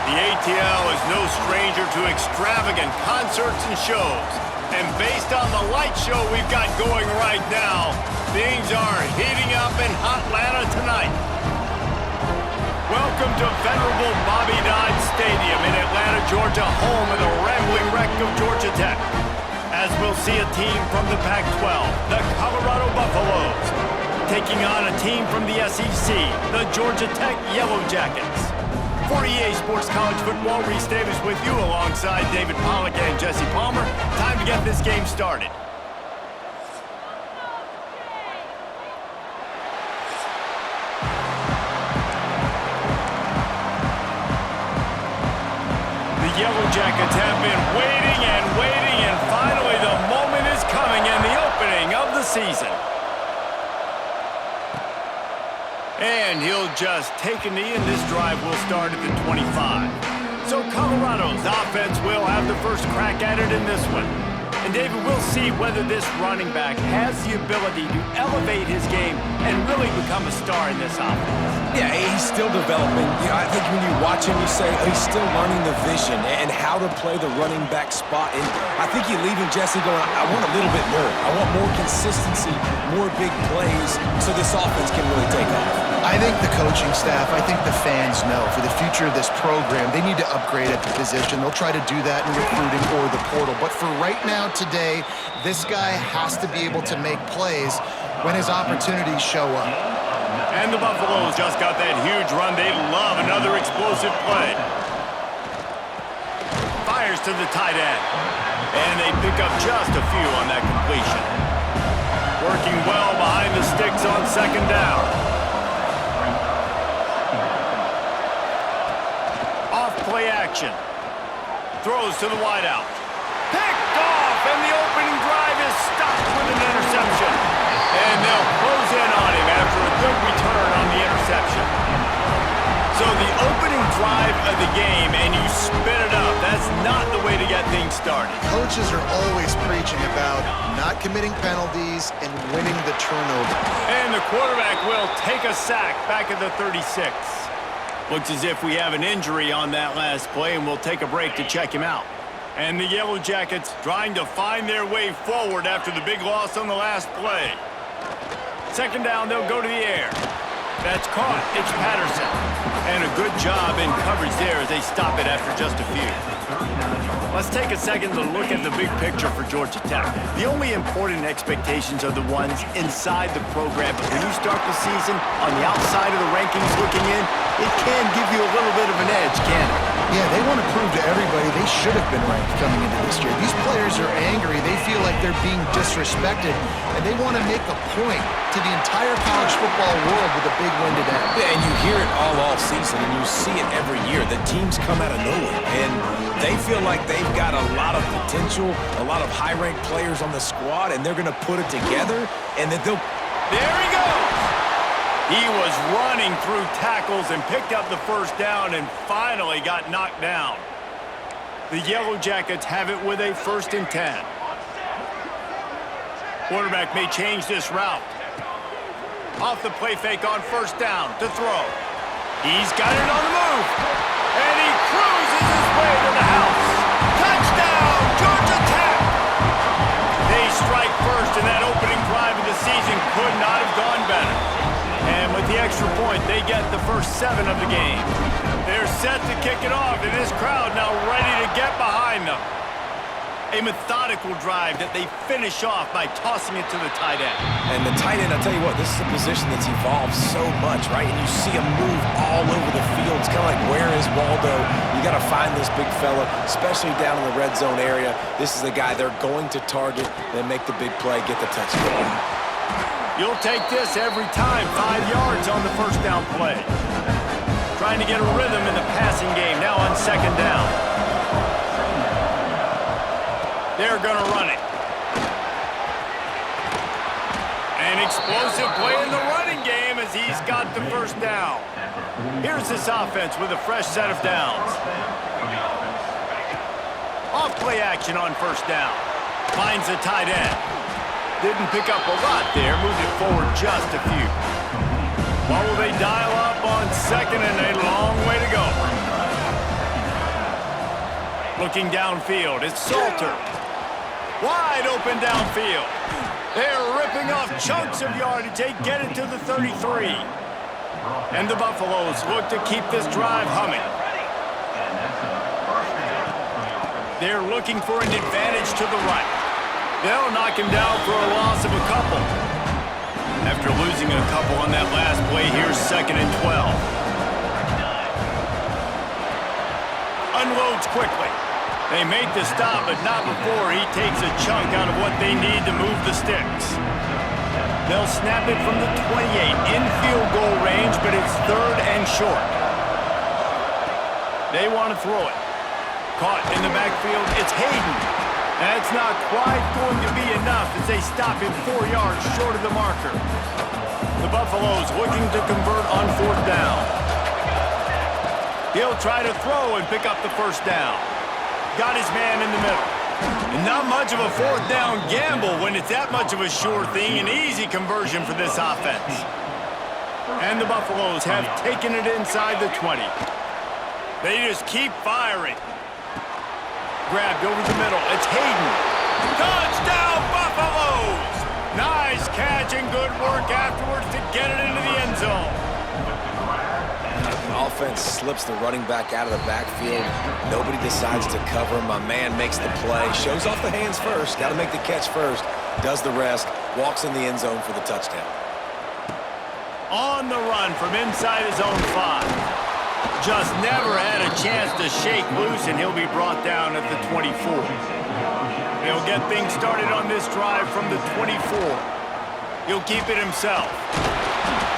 The ATL is no stranger to extravagant concerts and shows. And based on the light show we've got going right now, things are heating up in Hotlanta tonight. Welcome to venerable Bobby Dodd Stadium in Atlanta, Georgia, home of the rambling wreck of Georgia Tech. As we'll see a team from the Pac-12, the Colorado Buffaloes, taking on a team from the SEC, the Georgia Tech Yellow Jackets. For EA Sports College Football, Reese Davis with you alongside David Pollack and Jesse Palmer. Time to get this game started. The Yellow Jackets have been waiting and waiting, and finally the moment is coming in the opening of the season. And he'll just take a knee, and this drive will start at the 25. So Colorado's offense will have the first crack at it in this one. And David, we'll see whether this running back has the ability to elevate his game and really become a star in this offense. Yeah, he's still developing. I think when you watch him, you say he's still learning the vision and how to play the running back spot. And I think you're leaving Jesse going, I want a little bit more. I want more consistency, more big plays, so this offense can really take off. I think the coaching staff, I think the fans know for the future of this program, they need to upgrade at the position. They'll try to do that in recruiting or the portal. But for right now, today, this guy has to be able to make plays when his opportunities show up. And the Buffaloes just got that huge run. They love another explosive play. Fires to the tight end. And they pick up just a few on that completion. Working well behind the sticks on second down. Off-play action. Throws to the wideout. Picked off, and the opening drive is stopped with an interception. And they'll close in on him after a good return on the interception. So the opening drive of the game, and you spit it up. That's not the way to get things started. Coaches are always preaching about not committing penalties and winning the turnover. And the quarterback will take a sack back at the 36. Looks as if we have an injury on that last play, and we'll take a break to check him out. And the Yellow Jackets trying to find their way forward after the big loss on the last play. Second down, they'll go to the air. That's caught. It's Patterson. And a good job in coverage there as they stop it after just a few. Let's take a second to look at the big picture for Georgia Tech. The only important expectations are the ones inside the program. But when you start the season on the outside of the rankings looking in, it can give you a little bit of an edge, can't it? Yeah, they want to prove to everybody they should have been ranked coming into this year. These players are angry. They feel like they're being disrespected, and they want to make a point to the entire college football world with a big win today. Yeah, and you hear it all season, and you see it every year. The teams come out of nowhere, and they feel like they've got a lot of potential, a lot of high-ranked players on the squad, and they're going to put it together, and that they'll... There he goes! He was running through tackles and picked up the first down and finally got knocked down. The Yellow Jackets have it with a 1st and 10. Quarterback may change this route. Off the play fake on first down to throw. He's got it on the move. And he cruises his way to the house. Touchdown, Georgia Tech! They strike first, and that opening drive of the season could not have gone better. And with the extra point, they get the first 7 of the game. They're set to kick it off, and this crowd now ready to get behind them. A methodical drive that they finish off by tossing it to the tight end. And the tight end, I'll tell you what, this is a position that's evolved so much, right? And you see him move all over the field. It's kind of like, where is Waldo? You got to find this big fella, especially down in the red zone area. This is the guy they're going to target, then make the big play, get the touchdown. You'll take this every time. 5 yards on the first down play. Trying to get a rhythm in the passing game now on second down. They're going to run it. An explosive play in the running game as he's got the first down. Here's this offense with a fresh set of downs. Off play action on first down. Finds the tight end. Didn't pick up a lot there, moved it forward just a few. What will they dial up on second, and a long way to go? Looking downfield, it's Salter. Wide open downfield. They're ripping off chunks of yardage. They get it to the 33. And the Buffaloes look to keep this drive humming. They're looking for an advantage to the right. They'll knock him down for a loss of a couple. After losing a couple on that last play, here's 2nd and 12. Unloads quickly. They make the stop, but not before he takes a chunk out of what they need to move the sticks. They'll snap it from the 28 in field goal range, but it's 3rd and short. They want to throw it. Caught in the backfield, it's Hayden. That's not quite going to be enough as they stop him 4 yards short of the marker. The Buffaloes looking to convert on 4th down. He'll try to throw and pick up the 1st down. Got his man in the middle. And not much of a 4th down gamble when it's that much of a sure thing, an easy conversion for this offense. And the Buffaloes have taken it inside the 20. They just keep firing. Grabbed over the middle. It's Hayden. Touchdown, Buffaloes! Nice catch and good work afterwards to get it into the end zone. The offense slips the running back out of the backfield. Nobody decides to cover him. My man makes the play. Shows off the hands first. Got to make the catch first. Does the rest. Walks in the end zone for the touchdown. On the run from inside his own 5. Just never had a chance to shake loose, and he'll be brought down at the 24. He'll get things started on this drive from the 24. He'll keep it himself.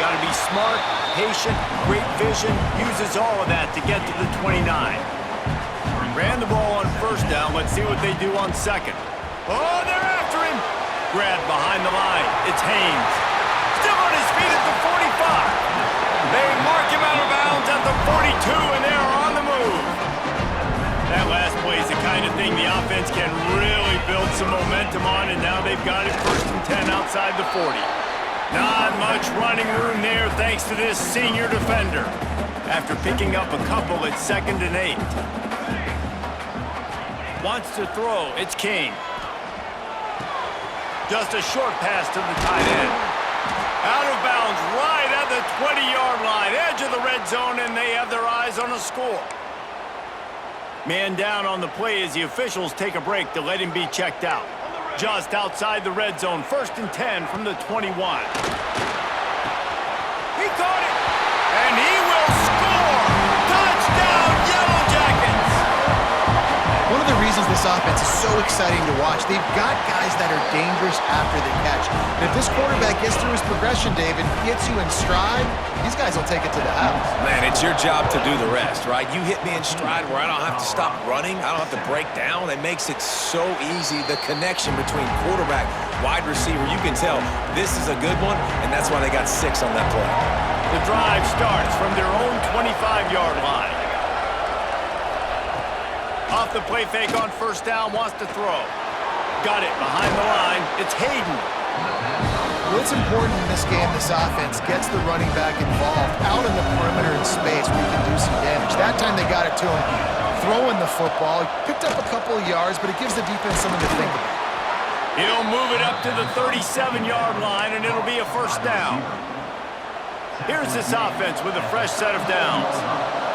Got to be smart, patient, great vision, uses all of that to get to the 29. Ran the ball on 1st down. Let's see what they do on 2nd. Oh, they're after him. Grabbed behind the line. It's Haynes. Still on his feet at the 45. They mark him out of bounds at the 42, and they're on the move. That last play is the kind of thing the offense can really build some momentum on, and now they've got it 1st and 10 outside the 40. Not much running room there thanks to this senior defender. After picking up a couple at 2nd and 8. Wants to throw. It's King. Just a short pass to the tight end. Out of bounds right at the 20-yard line. Edge of the red zone, and they have their eyes on a score. Man down on the play as the officials take a break to let him be checked out. Just outside the red zone, 1st and 10 from the 21. He caught it, and he will score! Touchdown, Yellow Jackets! One of the reasons this offense is so exciting to watch, they've got guys that are dangerous after the catch. And if this quarterback gets through his progression, David, gets you in stride, these guys will take it to the house. Man, it's your job to do the rest, right? You hit me in stride where I don't have to stop running. I don't have to break down. It makes it so easy. The connection between quarterback, wide receiver, you can tell this is a good one, and that's why they got 6 on that play. The drive starts from their own 25-yard line. Off the play fake on 1st down, wants to throw. Got it behind the line. It's Hayden. What's important in this game, this offense gets the running back involved out in the perimeter in space where you can do some damage. That time they got it to him throwing the football. He picked up a couple of yards, but it gives the defense something to think about. He'll move it up to the 37-yard line, and it'll be a 1st down. Here's this offense with a fresh set of downs.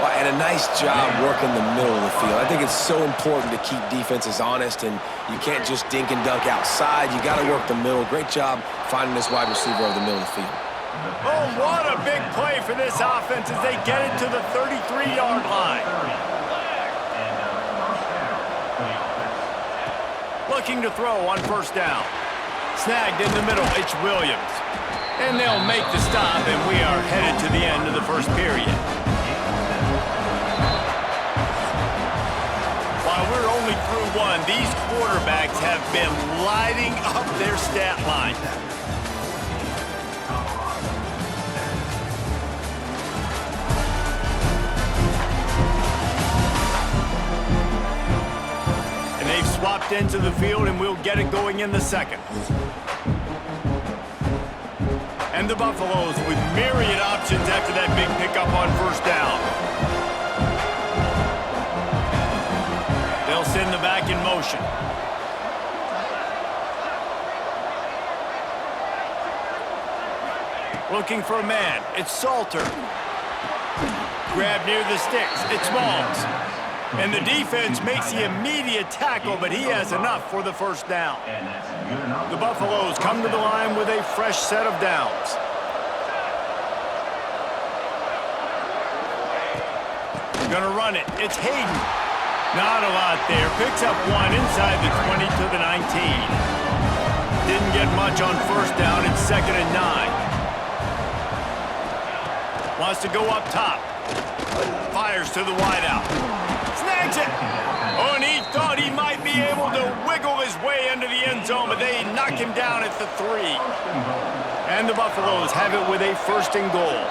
Well, and a nice job working the middle of the field. I think it's so important to keep defenses honest, and you can't just dink and dunk outside. You got to work the middle. Great job finding this wide receiver over the middle of the field. Oh, what a big play for this offense as they get it to the 33-yard line. Looking to throw on 1st down. Snagged in the middle, it's Williams. And they'll make the stop, and we are headed to the end of the 1st period. While we're only through 1, these quarterbacks have been lighting up their stat line. And they've swapped into the field, and we'll get it going in the 2nd. And the Buffaloes with myriad options after that big pickup on 1st down. They'll send the back in motion. Looking for a man. It's Salter. Grab near the sticks. It's Smalls. And the defense makes the immediate tackle, but he has enough for the first down. The Buffaloes come to the line with a fresh set of downs. Gonna run it. It's Hayden. Not a lot there. Picks up one inside the 20 to the 19. Didn't get much on first down. It's 2nd and 9. Wants to go up top. Fires to the wideout. Snags it. Oh, and he thought he might be able to wiggle his way into the end zone, but they knock him down at the 3. And the Buffaloes have it with a 1st and goal.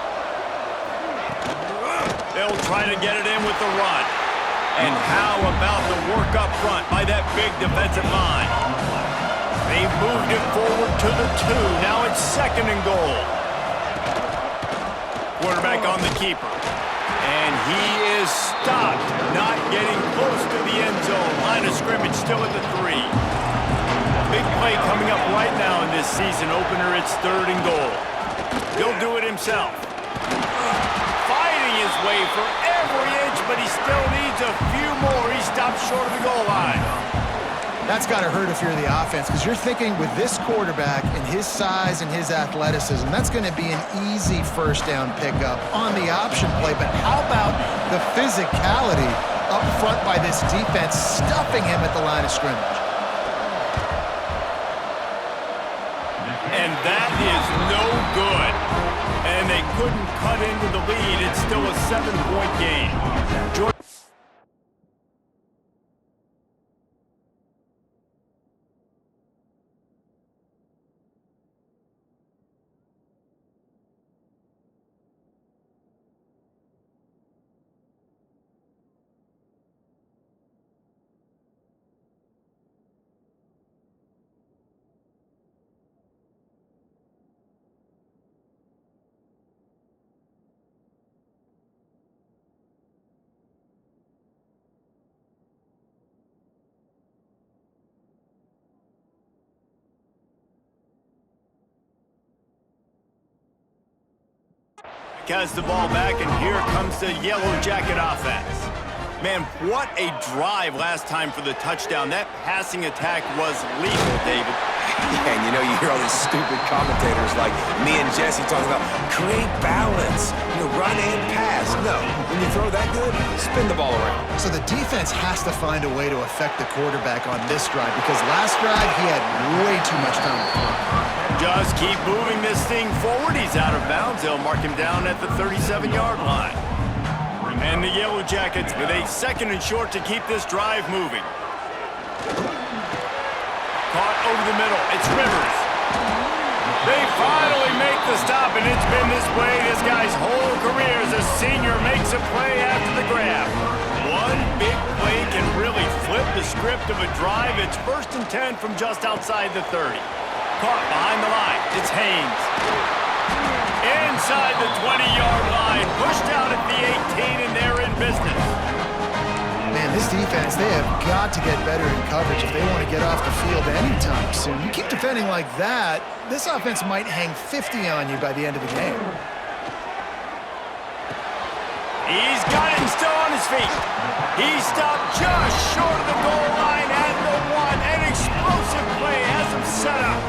They'll try to get it in with the run. And how about the work up front by that big defensive line? They've moved it forward to the 2. Now it's 2nd and goal. Quarterback on the keeper. And he is stopped, not getting close to the end zone. Line of scrimmage still at the 3. Big play coming up right now in this season opener. It's 3rd and goal. He'll do it himself. Fighting his way for every inch, but he still needs a few more. He stops short of the goal line. That's got to hurt if you're the offense, because you're thinking with this quarterback and his size and his athleticism, that's going to be an easy first down pickup on the option play. But how about the physicality up front by this defense, stuffing him at the line of scrimmage? And that is no good. And they couldn't cut into the lead. It's still a 7-point game. Has the ball back, and here comes the Yellow Jacket offense. Man, what a drive last time for the touchdown. That passing attack was lethal, David. Yeah, and you know, you hear all these stupid commentators like me and Jesse talking about create balance, run and pass. No, when you throw that good, spin the ball around. So the defense has to find a way to affect the quarterback on this drive, because last drive he had way too much time to throw. Just keep moving this thing forward. He's out of bounds. They'll mark him down at the 37-yard line. And the Yellow Jackets with a 2nd and short to keep this drive moving. Caught over the middle. It's Rivers. They finally make the stop, and it's been this way this guy's whole career as a senior makes a play after the grab. One big play can really flip the script of a drive. It's 1st and 10 from just outside the 30. Caught behind the line. It's Haynes. Inside the 20-yard line. Pushed out at the 18, and they're in business. Man, this defense, they have got to get better in coverage if they want to get off the field anytime soon. You keep defending like that, this offense might hang 50 on you by the end of the game. He's got it and still on his feet. He stopped just short of the goal line at the 1. An explosive play has him set up.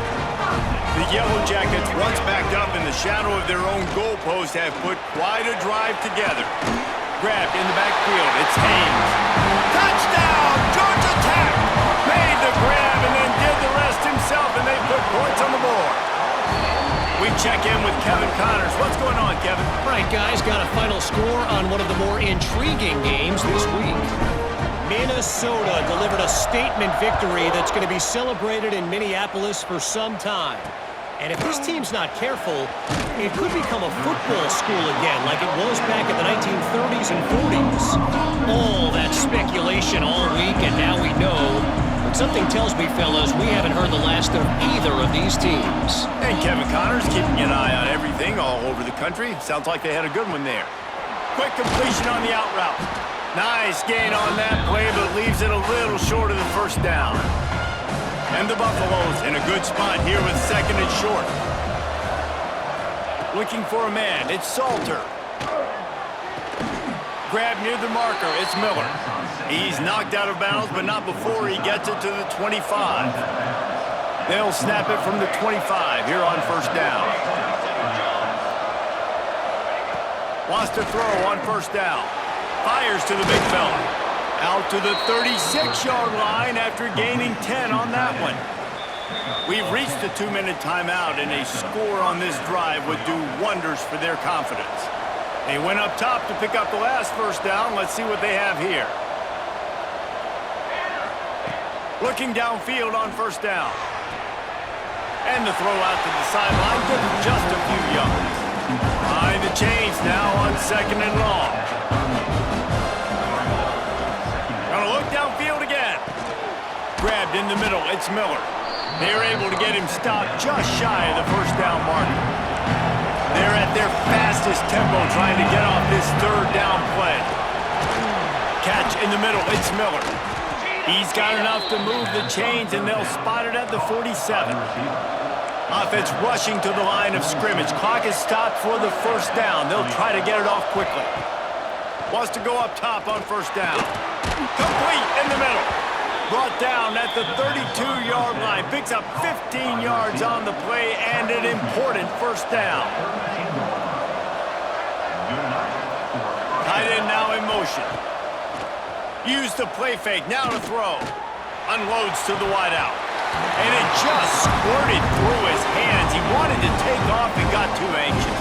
The Yellow Jackets, once backed up in the shadow of their own goalpost, have put quite a drive together. Grabbed in the backfield. It's Haynes. Touchdown! Georgia Tech made the grab and then did the rest himself, and they put points on the board. We check in with Kevin Connors. What's going on, Kevin? All right, guys, got a final score on one of the more intriguing games this week. Minnesota delivered a statement victory that's going to be celebrated in Minneapolis for some time. And if this team's not careful, it could become a football school again like it was back in the 1930s and 40s. All that speculation all week, and now we know. But something tells me, fellas, we haven't heard the last of either of these teams. And Kevin Connors keeping an eye on everything all over the country. Sounds like they had a good one there. Quick completion on the out route. Nice gain on that play, but leaves it a little short of the first down. And the Buffaloes in a good spot here with second and short. Looking for a man, it's Salter. Grab near the marker, it's Miller. He's knocked out of bounds, but not before he gets it to the 25. They'll snap it from the 25 here on first down. Wants to throw on first down. Fires to the big fella. Out to the 36-yard line after gaining 10 on that one. We've reached the 2-minute timeout, and a score on this drive would do wonders for their confidence. They went up top to pick up the last first down. Let's see what they have here. Looking downfield on first down. And the throw out to the sideline took just a few yards. Behind the chains now on second and long. Gonna look downfield again. Grabbed in the middle, it's Miller. They're able to get him stopped just shy of the first down marker. They're at their fastest tempo trying to get off this third down play. Catch in the middle, it's Miller. He's got enough to move the chains, and they'll spot it at the 47. Offense rushing to the line of scrimmage. Clock is stopped for the first down. They'll try to get it off quickly. Wants to go up top on first down. Complete in the middle. Brought down at the 32-yard line. Picks up 15 yards on the play and an important first down. Tight end now in motion. Use the play fake, now to throw. Unloads to the wideout. And it just squirted through his hands. He wanted to take off and got too anxious.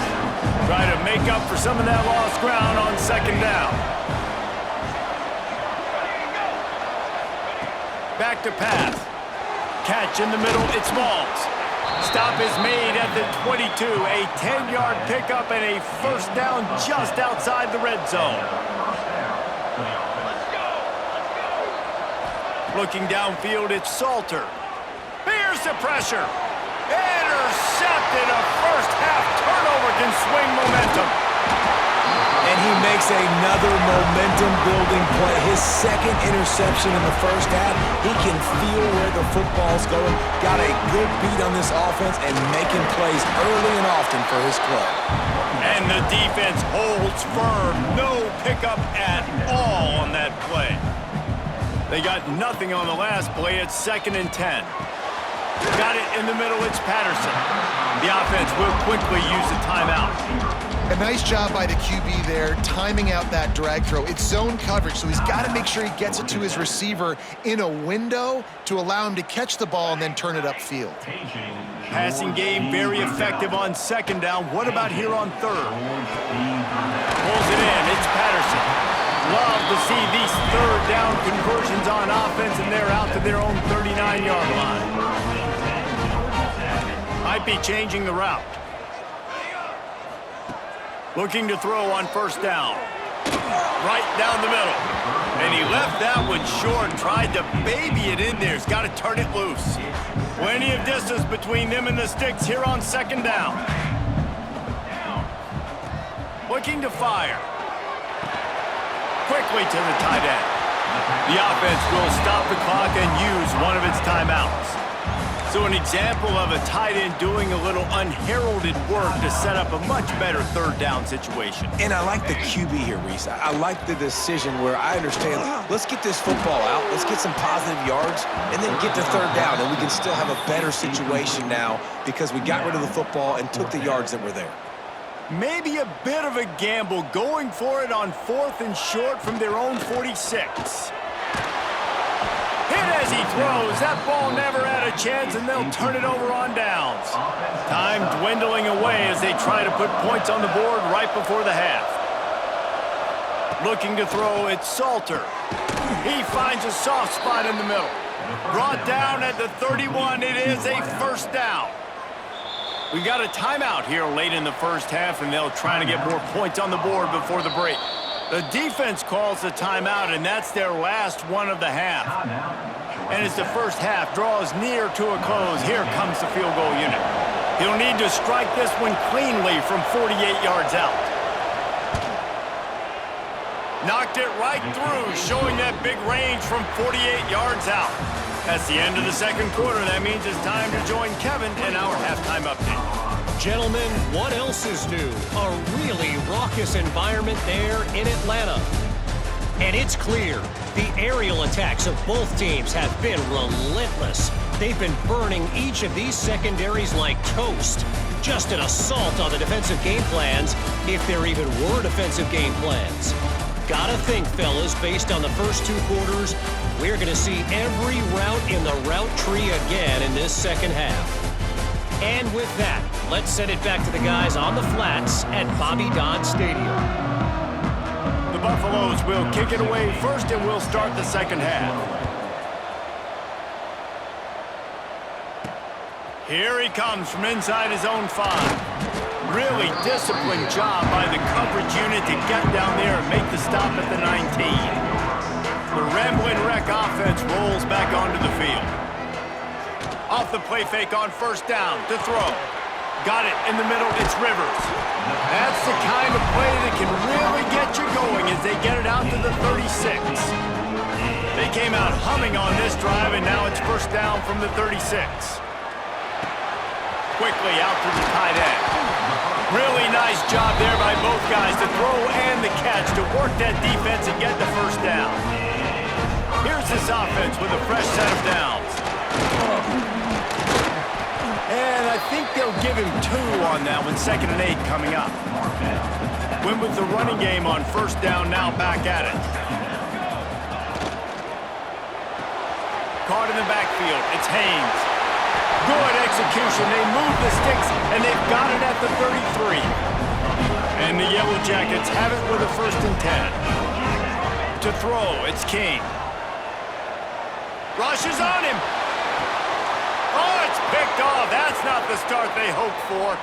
Try to make up for some of that lost ground on second down. Back to pass. Catch in the middle, it's Smalls. Stop is made at the 22. A 10-yard pickup and a first down just outside the red zone. Looking downfield, it's Salter. Here's the pressure. Intercepted. A first-half turnover can swing momentum. And he makes another momentum-building play. His second interception in the first half. He can feel where the football's going. Got a good beat on this offense and making plays early and often for his club. And the defense holds firm. No pickup at all on that play. They got nothing on the last play. It's second and 10. Got it in the middle. It's Patterson. The offense will quickly use a timeout. A nice job by the QB there, timing out that drag throw. It's zone coverage, so he's got to make sure he gets it to his receiver in a window to allow him to catch the ball and then turn it upfield. Passing game very effective on second down. What about here on third? Pulls it in. It's Patterson. Love to see these third down conversions on offense, and they're out to their own 39-yard line. Might be changing the route. Looking to throw on first down. Right down the middle. And he left that one short, tried to baby it in there. He's got to turn it loose. Plenty of distance between them and the sticks here on second down. Looking to fire. Quickly to the tight end. The offense will stop the clock and use one of its timeouts. So an example of a tight end doing a little unheralded work to set up a much better third down situation. And I like the QB here, Reese. I like the decision where I understand, let's get this football out, let's get some positive yards, and then get to third down, and we can still have a better situation now because we got rid of the football and took the yards that were there. Maybe a bit of a gamble going for it on fourth and short from their own 46. Hit as he throws. That ball never had a chance, and they'll turn it over on downs. Time dwindling away as they try to put points on the board right before the half. Looking to throw, it's Salter. He finds a soft spot in the middle. Brought down at the 31. It is a first down. We got a timeout here late in the first half, and they'll try to get more points on the board before the break. The defense calls the timeout, and that's their last one of the half. And as the first half draws near to a close, here comes the field goal unit. He'll need to strike this one cleanly from 48 yards out. Knocked it right through, showing that big range from 48 yards out. That's the end of the second quarter. That means it's time to join Kevin in our halftime update. Gentlemen, what else is new? A really raucous environment there in Atlanta. And it's clear, the aerial attacks of both teams have been relentless. They've been burning each of these secondaries like toast. Just an assault on the defensive game plans, if there even were defensive game plans. Gotta think, fellas, based on the first two quarters, we're gonna see every route in the route tree again in this second half. And with that, let's send it back to the guys on the flats at Bobby Dodd Stadium. The Buffaloes will kick it away first, and we'll start the second half. Here he comes from inside his own 5. Really disciplined job by the coverage unit to get down there and make the stop at the 19. The Ramblin' Wreck offense rolls back onto the field. Off the play fake on first down to throw. Got it in the middle, it's Rivers. That's the kind of play that can really get you going as they get it out to the 36. They came out humming on this drive, and now it's first down from the 36. Quickly out to the tight end. Really nice job there by both guys, the throw and the catch, to work that defense and get the first down. Here's this offense with a fresh set of downs. And I think they'll give him 2 on that one, 2nd and 8 coming up. Went with the running game on first down, now back at it. Caught in the backfield, it's Haynes. Good execution, they move the sticks, and they've got it at the 33. And the Yellow Jackets have it with a 1st and 10. To throw, it's King. Rushes on him. Oh, it's picked off. That's not the start they hoped for.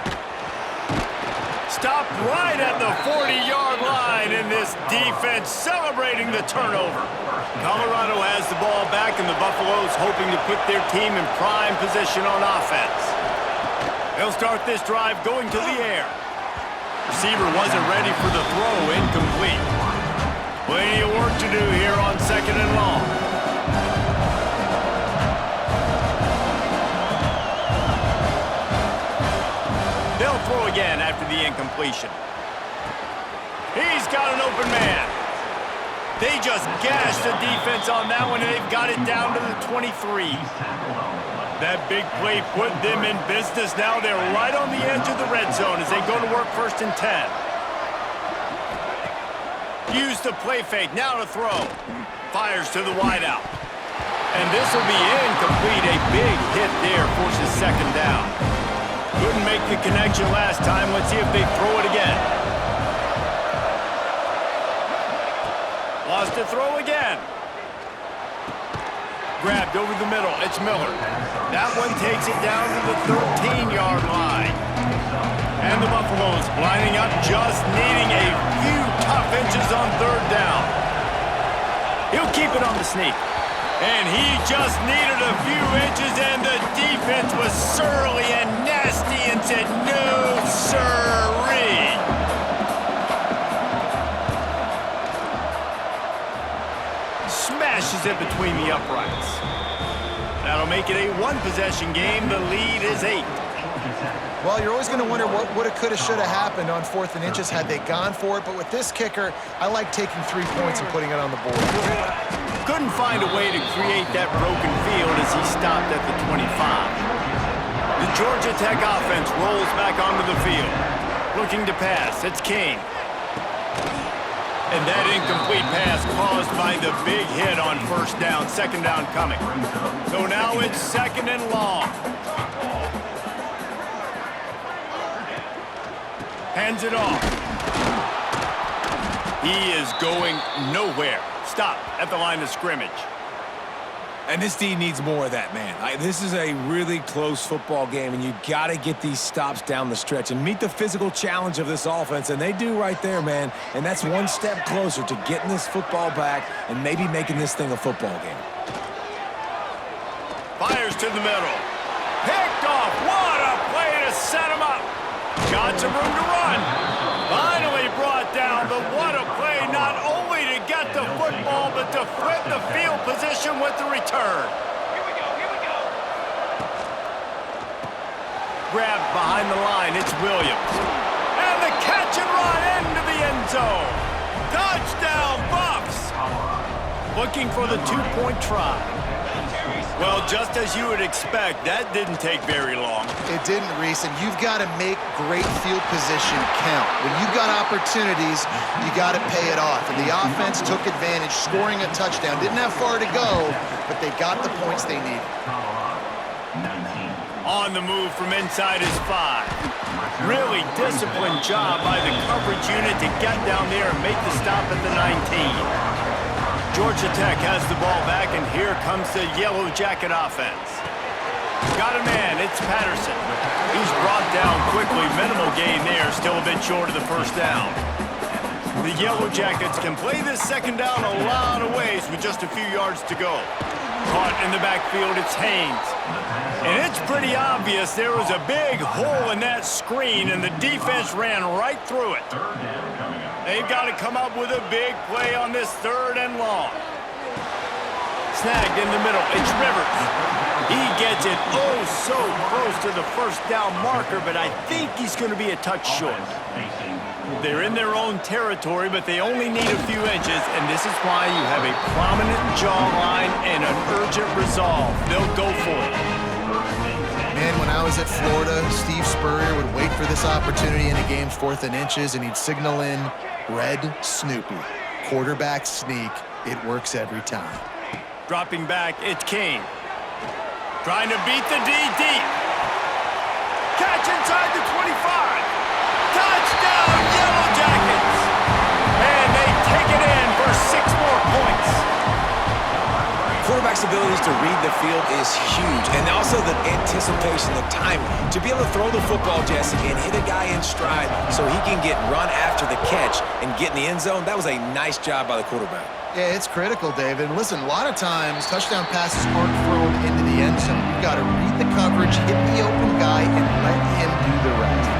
Stopped right at the 40-yard line, and this defense celebrating the turnover. Colorado has the ball back, and the Buffaloes hoping to put their team in prime position on offense. They'll start this drive going to the air. Receiver wasn't ready for the throw, incomplete. Plenty of work to do here on 2nd and long. They'll throw again after the incompletion. He's got an open man. They just gashed the defense on that one, and they've got it down to the 23. That big play put them in business. Now they're right on the edge of the red zone as they go to work 1st and 10. Use the play fake, now to throw. Fires to the wideout. And this will be incomplete. A big hit there forces 2nd down. Couldn't make the connection last time. Let's see if they throw it again. Lost to throw again. Grabbed over the middle. It's Miller. That one takes it down to the 13-yard line. And the Buffaloes lining up, just needing a few tough inches on 3rd down. He'll keep it on the sneak. And he just needed a few inches, and the defense was surly and nasty and said, no, sirree. Smashes it between the uprights. That'll make it a 1-possession game. The lead is 8. Well, you're always going to wonder what woulda, coulda, shoulda happened on 4th and inches had they gone for it. But with this kicker, I like taking 3 points and putting it on the board. Couldn't find a way to create that broken field as he stopped at the 25. The Georgia Tech offense rolls back onto the field. Looking to pass, it's King. And that incomplete pass caused by the big hit on 1st down, 2nd down coming. So now it's 2nd and long. Hands it off. He is going nowhere. Stop at the line of scrimmage. And this D needs more of that, man. This is a really close football game, and you got to get these stops down the stretch and meet the physical challenge of this offense, and they do right there, man. And that's one step closer to getting this football back and maybe making this thing a football game. Fires to the middle. Picked off. What a play to set him up. Got some room to run. Finally brought down, but what a play not only to but to flip the field position with the return. Grabbed behind the line, it's Williams. And the catch and run into the end zone. Touchdown, Buffs! Looking for the two-point try. Well, just as you would expect, that didn't take very long. It didn't, Reese, and you've got to make great field position count. When you've got opportunities, you got to pay it off. And the offense took advantage, scoring a touchdown. Didn't have far to go, but they got the points they needed. On the move from inside his 5. Really disciplined job by the coverage unit to get down there and make the stop at the 19. Georgia Tech has the ball back, and here comes the Yellow Jacket offense. Got a man, it's Patterson. He's brought down quickly, minimal gain there, still a bit short of the first down. The Yellow Jackets can play this second down a lot of ways with just a few yards to go. Caught in the backfield, it's Haynes. And it's pretty obvious there was a big hole in that screen, and the defense ran right through it. They've got to come up with a big play on this 3rd and long. Snagged in the middle, it's Rivers. He gets it oh so close to the first down marker, but I think he's going to be a touch short. They're in their own territory, but they only need a few inches, and this is why you have a prominent jawline and an urgent resolve. They'll go for it. Man, when I was at Florida, Steve Spurrier would wait for this opportunity in a game's 4th and inches, and he'd signal in Red Snoopy. Quarterback sneak. It works every time. Dropping back, it's Kane. Trying to beat the D deep. Catch inside the 25. Touchdown, Yellow Jackets! And they take it in for 6 more points. Quarterback's abilities to read the field is huge, and also the anticipation, the timing. To be able to throw the football, Jesse, and hit a guy in stride so he can get run after the catch and get in the end zone, that was a nice job by the quarterback. Yeah, it's critical, David. Listen, a lot of times touchdown passes aren't thrown into the end zone. You've got to read the coverage, hit the open guy, and let him do the rest.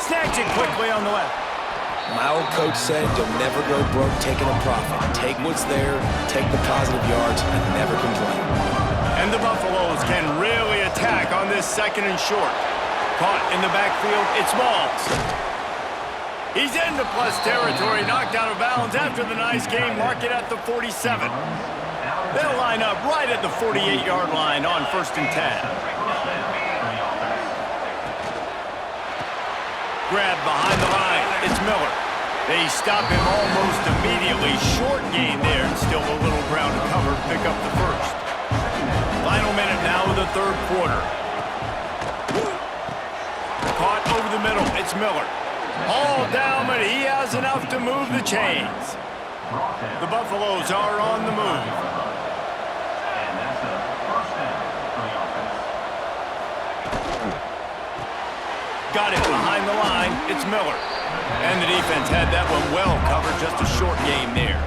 Snags it quickly on the left. My old coach said you'll never go broke taking a profit. Take what's there, take the positive yards, and never complain. And the Buffaloes can really attack on this 2nd and short. Caught in the backfield, it's Malls. He's into plus territory, knocked out of bounds after the nice game, mark it at the 47. They'll line up right at the 48-yard line on 1st and 10. Grab behind the line, it's Miller. They stop him almost immediately. Short gain there, and still a little ground to cover to pick up the first. Final minute now of the 3rd quarter. Caught over the middle, it's Miller. All down, but he has enough to move the chains. The Buffaloes are on the move. Got it behind the line, it's Miller. And the defense had that one well covered, just a short game there.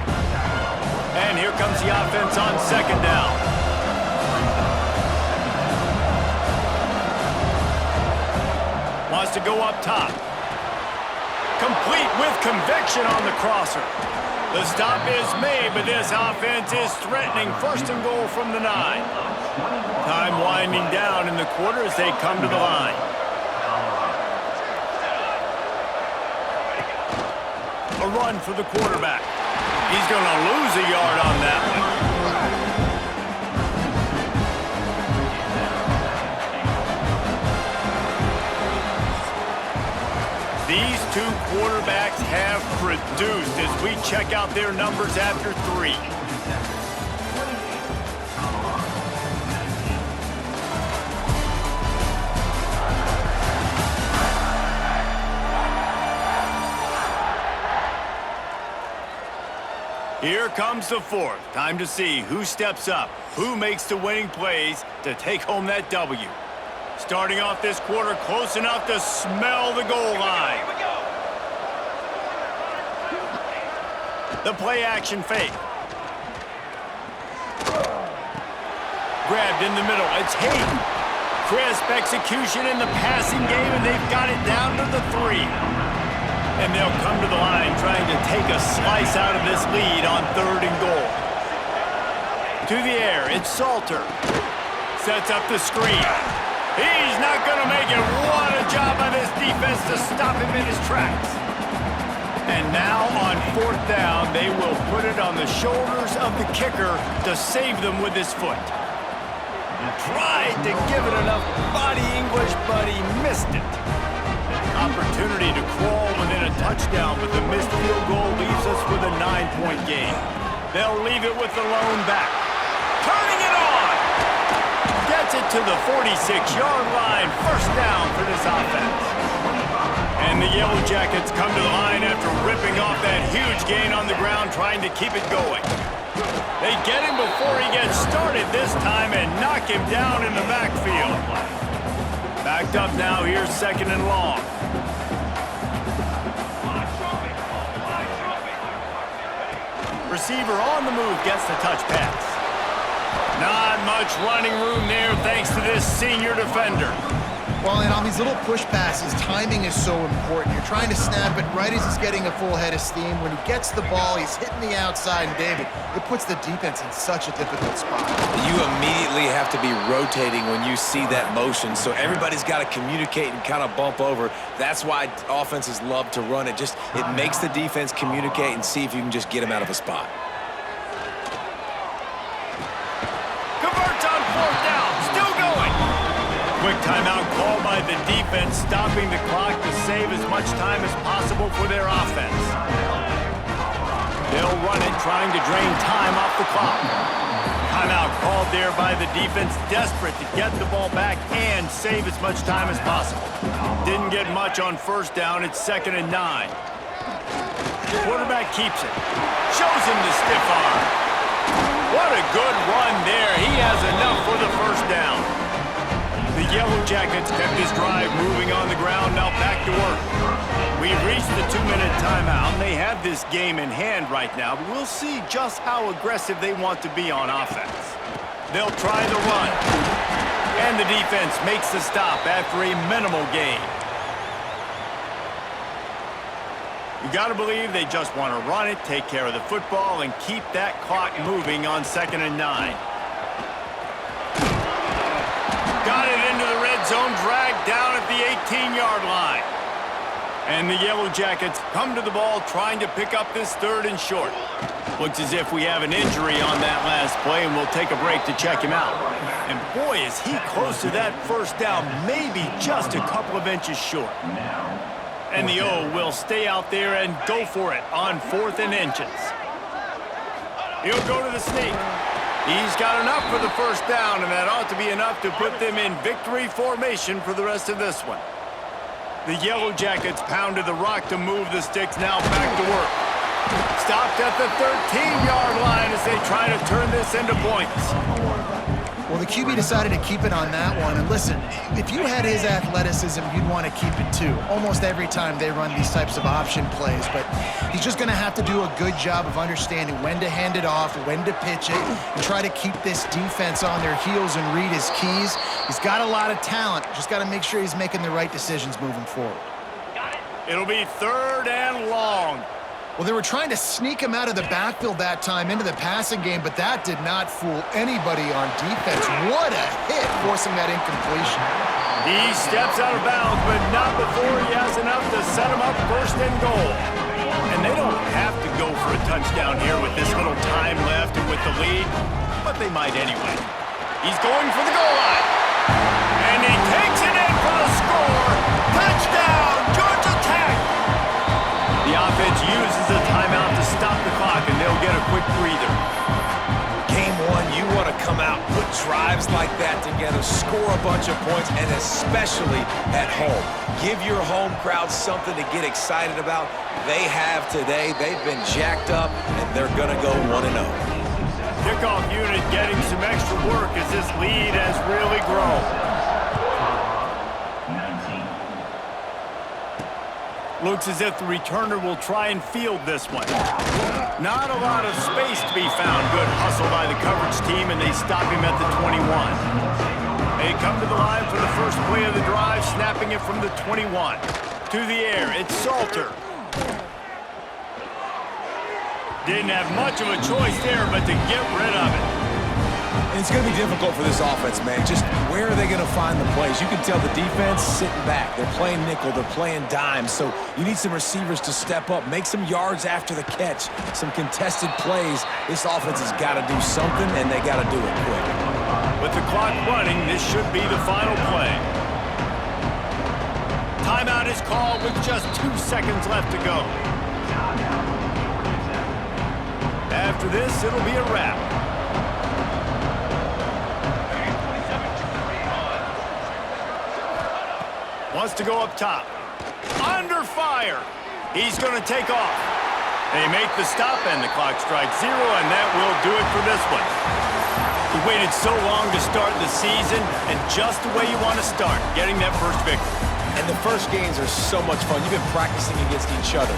And here comes the offense on 2nd down. Wants to go up top. Complete with conviction on the crosser. The stop is made, but this offense is threatening 1st and goal from the 9. Time winding down in the quarter as they come to the line. A run for the quarterback. He's going to lose a yard on that one. These 2 quarterbacks have produced as we check out their numbers after 3. Here comes the 4th. Time to see who steps up, who makes the winning plays to take home that W. Starting off this quarter close enough to smell the goal line. The play action fake. Grabbed in the middle. It's Hayden. crisp execution in the passing game, and they've got it down to the 3. And they'll come to the line trying to take a slice out of this lead on 3rd and goal. To the air, it's Salter. Sets up the screen. He's not going to make it. What a job by this defense to stop him in his tracks. And now on 4th down, they will put it on the shoulders of the kicker to save them with his foot. Tried to give it enough body English, but he missed it. Opportunity to crawl within a touchdown, but the missed field goal leaves us with a 9-point game. They'll leave it with the lone back. Turning it on! Gets it to the 46-yard line. 1st down for this offense. And the Yellow Jackets come to the line after ripping off that huge gain on the ground, trying to keep it going. They get him before he gets started this time and knock him down in the backfield. Backed up now, here's 2nd and long. Receiver on the move gets the touch pass. Not much running room there thanks to this senior defender. Well, and on these little push passes, timing is so important. You're trying to snap it right as he's getting a full head of steam. When he gets the ball, he's hitting the outside, and David, it puts the defense in such a difficult spot. You immediately have to be rotating when you see that motion, so everybody's got to communicate and kind of bump over. That's why offenses love to run it. It makes the defense communicate and see if you can just get him out of a spot. Converts on 4th down, still going. Quick timeout called by the defense, stopping the clock to save as much time as possible for their offense. They'll run it, trying to drain time off the clock. Timeout called there by the defense, desperate to get the ball back and save as much time as possible. Didn't get much on 1st down. It's 2nd and 9. Quarterback keeps it. Shows him the stiff arm. What a good run there. He has enough for the 1st down. The Yellow Jackets kept this drive moving on the ground, now back to work. We've reached the 2-minute timeout, and they have this game in hand right now, but we'll see just how aggressive they want to be on offense. They'll try the run, and the defense makes the stop after a minimal gain. You got to believe they just want to run it, take care of the football, and keep that clock moving on 2nd and 9. Got it into the red zone, dragged down at the 18-yard line. And the Yellow Jackets come to the ball trying to pick up this 3rd and short. Looks as if we have an injury on that last play, and we'll take a break to check him out. And boy, is he close to that 1st down, maybe just a couple of inches short. And the O will stay out there and go for it on 4th and inches. He'll go to the sneak. He's got enough for the 1st down, and that ought to be enough to put them in victory formation for the rest of this one. The Yellow Jackets pounded the rock to move the sticks, now back to work. Stopped at the 13-yard line as they try to turn this into points. Well, the QB decided to keep it on that one. And listen, if you had his athleticism, you'd want to keep it too. Almost every time they run these types of option plays. But he's just going to have to do a good job of understanding when to hand it off, when to pitch it, and try to keep this defense on their heels and read his keys. He's got a lot of talent. Just got to make sure he's making the right decisions moving forward. It'll be 3rd and long. Well, they were trying to sneak him out of the backfield that time into the passing game, but that did not fool anybody on defense. What a hit, forcing that incompletion. He steps out of bounds, but not before he has enough to set him up 1st and goal. And they don't have to go for a touchdown here with this little time left and with the lead, but they might anyway. He's going for the goal line. And he takes it in for the score. Touchdown, Georgia Tech! The offense uses a timeout to stop the clock, and they'll get a quick breather. Game 1, you want to come out, put drives like that together, score a bunch of points, and especially at home. Give your home crowd something to get excited about. They have today. They've been jacked up, and they're going to go 1-0. Kickoff unit getting some extra work as this lead has really grown. Looks as if the returner will try and field this one. Not a lot of space to be found. Good hustle by the coverage team, and they stop him at the 21. They come to the line for the first play of the drive, snapping it from the 21. To the air, it's Salter. Didn't have much of a choice there, but to get rid of it. And it's going to be difficult for this offense, man. Just where are they going to find the plays? You can tell the defense sitting back. They're playing nickel. They're playing dime. So you need some receivers to step up, make some yards after the catch, some contested plays. This offense has got to do something, and they got to do it quick. With the clock running, this should be the final play. Timeout is called with just 2 seconds left to go. After this, it'll be a wrap. Wants to go up top. Under fire. He's going to take off. They make the stop, and the clock strikes 0, and that will do it for this one. He waited so long to start the season, and just the way you want to start, getting that first victory. And the first games are so much fun. You've been practicing against each other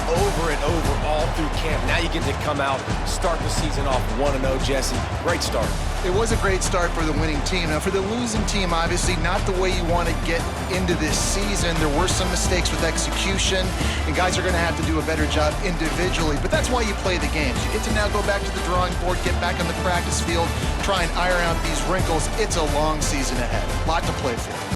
over and over all through camp. Now you get to come out, start the season off 1-0, Jesse. Great start. It was a great start for the winning team. Now, for the losing team, obviously not the way you want to get into this season. There were some mistakes with execution, and guys are going to have to do a better job individually. But that's why you play the games. You get to now go back to the drawing board, get back on the practice field, try and iron out these wrinkles. It's a long season ahead. A lot to play for.